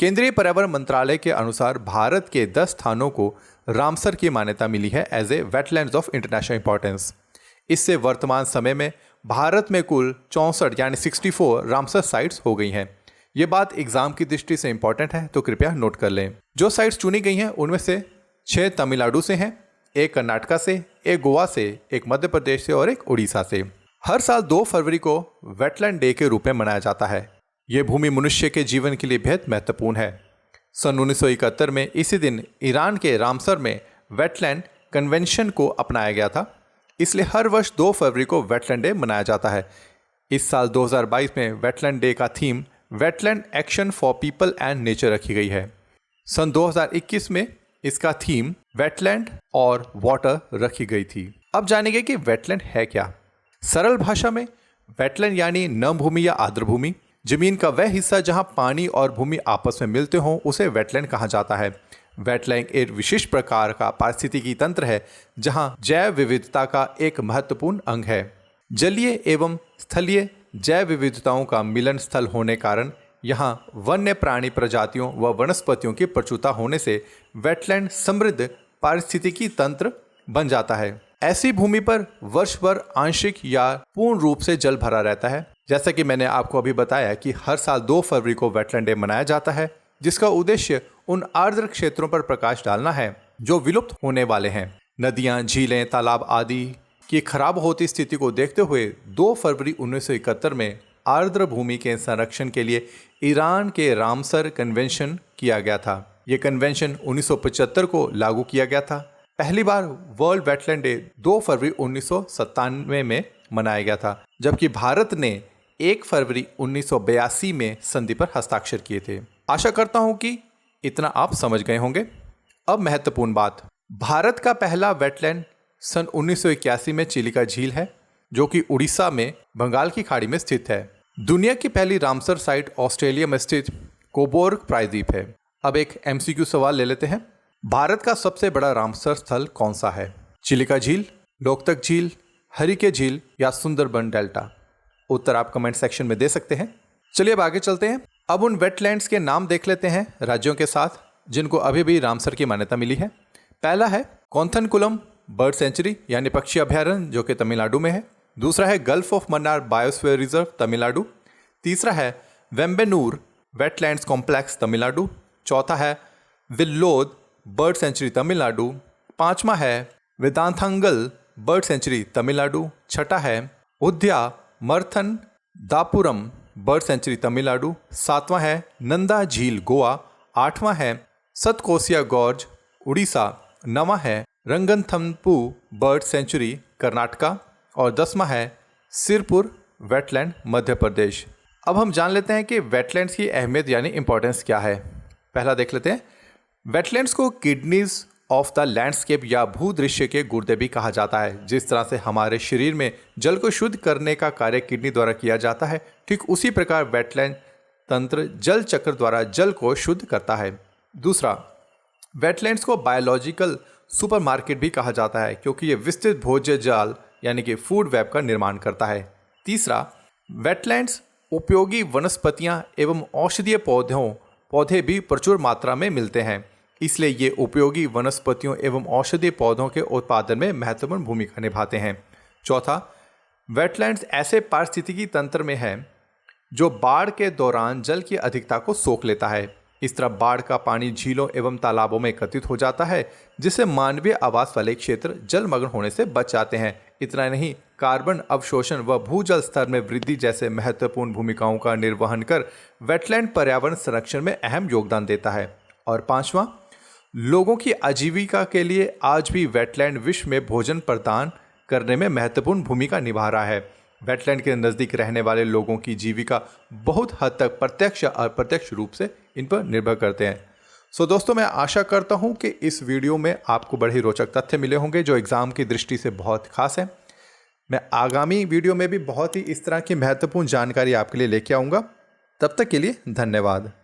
केंद्रीय पर्यावरण मंत्रालय के अनुसार भारत के 10 स्थानों को रामसर की मान्यता मिली है as a wetlands of international importance. इससे वर्तमान समय में भारत में कुल 64 यानी 64 रामसर साइट्स हो गई हैं। ये बात एग्जाम की दृष्टि से इंपॉर्टेंट है, तो कृपया नोट कर लें। जो साइट्स चुनी गई हैं उनमें से 6 तमिलनाडु से हैं, 1 कर्नाटका से, 1 गोवा से, 1 मध्य प्रदेश से और 1 उड़ीसा से। हर साल 2 फरवरी को वेटलैंड डे के रूप में मनाया जाता है। ये भूमि मनुष्य के जीवन के लिए बेहद महत्वपूर्ण है। सन 1971 में इसी दिन ईरान के रामसर में वेटलैंड कन्वेंशन को अपनाया गया था, इसलिए हर वर्ष 2 फरवरी को वेटलैंड डे मनाया जाता है। इस साल 2022 में वेटलैंड डे का theme wetland action for people and nature रखी गई है। सन 2021 में इसका थीम वेटलैंड और वाटर रखी गई थी। अब जानेंगे कि वेटलैंड है क्या। सरल भाषा में वेटलैंड यानी नम भूमि या आर्द्र भूमि, जमीन का वह हिस्सा जहां पानी और भूमि आपस में मिलते हों उसे वेटलैंड कहा जाता है। वेटलैंड एक विशिष्ट प्रकार का पारिस्थितिकी तंत्र है जहां जैव विविधता का एक महत्वपूर्ण अंग है। जलीय एवं स्थलीय जैव विविधताओं का मिलन स्थल होने कारण यहाँ वन्य प्राणी प्रजातियों व वनस्पतियों की प्रचुरता होने से वेटलैंड समृद्ध पारिस्थितिकी तंत्र बन जाता है। ऐसी भूमि पर वर्ष भर आंशिक या पूर्ण रूप से जल भरा रहता है। जैसा कि मैंने आपको अभी बताया कि हर साल 2 फरवरी को वेटलैंड डे मनाया जाता है, जिसका उद्देश्य उन आर्द्र क्षेत्रों पर प्रकाश डालना है जो विलुप्त होने वाले हैं। नदियां, झीलें, तालाब आदि की खराब होती स्थिति को देखते हुए 2 फरवरी 1971 में आर्द्र भूमि के संरक्षण के लिए ईरान के रामसर कन्वेंशन किया गया था। ये कन्वेंशन 1975 को लागू किया गया था। पहली बार वर्ल्ड वेटलैंड डे 2 फरवरी 1997 में मनाया गया था, जबकि भारत ने 1 फरवरी 1982 में संधि पर हस्ताक्षर किए थे। आशा करता हूं कि इतना आप समझ गए होंगे। अब महत्वपूर्ण बात, भारत का पहला वेटलैंड सन 1981 में चिलिका झील है, जो कि उड़ीसा में बंगाल की खाड़ी में स्थित है। दुनिया की पहली रामसर साइट ऑस्ट्रेलिया में स्थित कोबोर्ग प्रायद्वीप है। अब एक MCQ सवाल ले लेते हैं। भारत का सबसे बड़ा रामसर स्थल कौन सा है? चिलिका झील, लोकतक झील, हरिके झील या सुंदरबन डेल्टा? उत्तर आप कमेंट सेक्शन में दे सकते हैं। चलिए अब आगे चलते हैं। अब उन वेटलैंड्स के नाम देख लेते हैं राज्यों के साथ जिनको अभी भी रामसर की मान्यता मिली है। पहला है कोंथनकुलम बर्ड सेंचुरी यानी पक्षी अभयारण्य, जो कि तमिलनाडु में है। दूसरा है gulf of Mannar biosphere reserve, Tamil Nadu. तीसरा है वेम्बेनूर वेटलैंड्स कॉम्प्लेक्स, तमिलनाडु। चौथा है विल्लोद बर्ड सेंचुरी, तमिलनाडु। पांचवा है वेदांथंगल बर्ड सेंचुरी, तमिलनाडु। छठा है उद्या मर्थन दापुरम बर्ड सेंचुरी, तमिलनाडु। सातवां है नंदा झील, गोवा। आठवां है सतकोसिया गॉर्ज, उड़ीसा। नवां है रंगनथम्पू बर्ड सेंचुरी, कर्नाटका। और 10वां है सिरपुर वेटलैंड, मध्य प्रदेश। अब हम जान लेते हैं कि वेटलैंड्स की अहमियत यानी इंपॉर्टेंस क्या है। पहला देख लेते हैं। वेटलैंड्स को किडनीज ऑफ द लैंडस्केप या भूदृश्य के गुर्दे भी कहा जाता है। जिस तरह से हमारे शरीर में जल को शुद्ध करने का कार्य किडनी द्वारा किया जाता है, ठीक उसी प्रकार वेटलैंड तंत्र जल चक्र द्वारा जल को शुद्ध करता है। दूसरा, वेटलैंड्स को बायोलॉजिकल सुपरमार्केट भी कहा जाता है क्योंकि ये विस्तृत भोज्य जाल यानी कि फूड वेब का निर्माण करता है। तीसरा, वेटलैंड्स उपयोगी वनस्पतियां एवं औषधीय पौधे भी प्रचुर मात्रा में मिलते हैं, इसलिए ये उपयोगी वनस्पतियों एवं औषधीय पौधों के उत्पादन में महत्वपूर्ण भूमिका निभाते हैं। चौथा, वेटलैंड्स ऐसे पारिस्थितिकी तंत्र में है जो बाढ़ के दौरान जल की अधिकता को सोख लेता है। इस तरह बाढ़ का पानी झीलों एवं तालाबों में एकत्रित हो जाता है, जिससे मानवीय आवास वाले क्षेत्र जलमग्न होने से बच जाते हैं। इतना नहीं, कार्बन अवशोषण व भूजल स्तर में वृद्धि जैसे महत्वपूर्ण भूमिकाओं का निर्वहन कर वेटलैंड पर्यावरण संरक्षण में अहम योगदान देता है। और पांचवा, लोगों की आजीविका के लिए आज भी वेटलैंड विश्व में भोजन प्रदान करने में महत्वपूर्ण भूमिका निभा रहा है। वेटलैंड के नज़दीक रहने वाले लोगों की जीविका बहुत हद तक प्रत्यक्ष या अप्रत्यक्ष रूप से इन पर निर्भर करते हैं। सो दोस्तों, मैं आशा करता हूं कि इस वीडियो में आपको बड़े ही रोचक तथ्य मिले होंगे जो एग्ज़ाम की दृष्टि से बहुत खास है। मैं आगामी वीडियो में भी बहुत ही इस तरह की महत्वपूर्ण जानकारी आपके लिए लेके आऊँगा। तब तक के लिए धन्यवाद।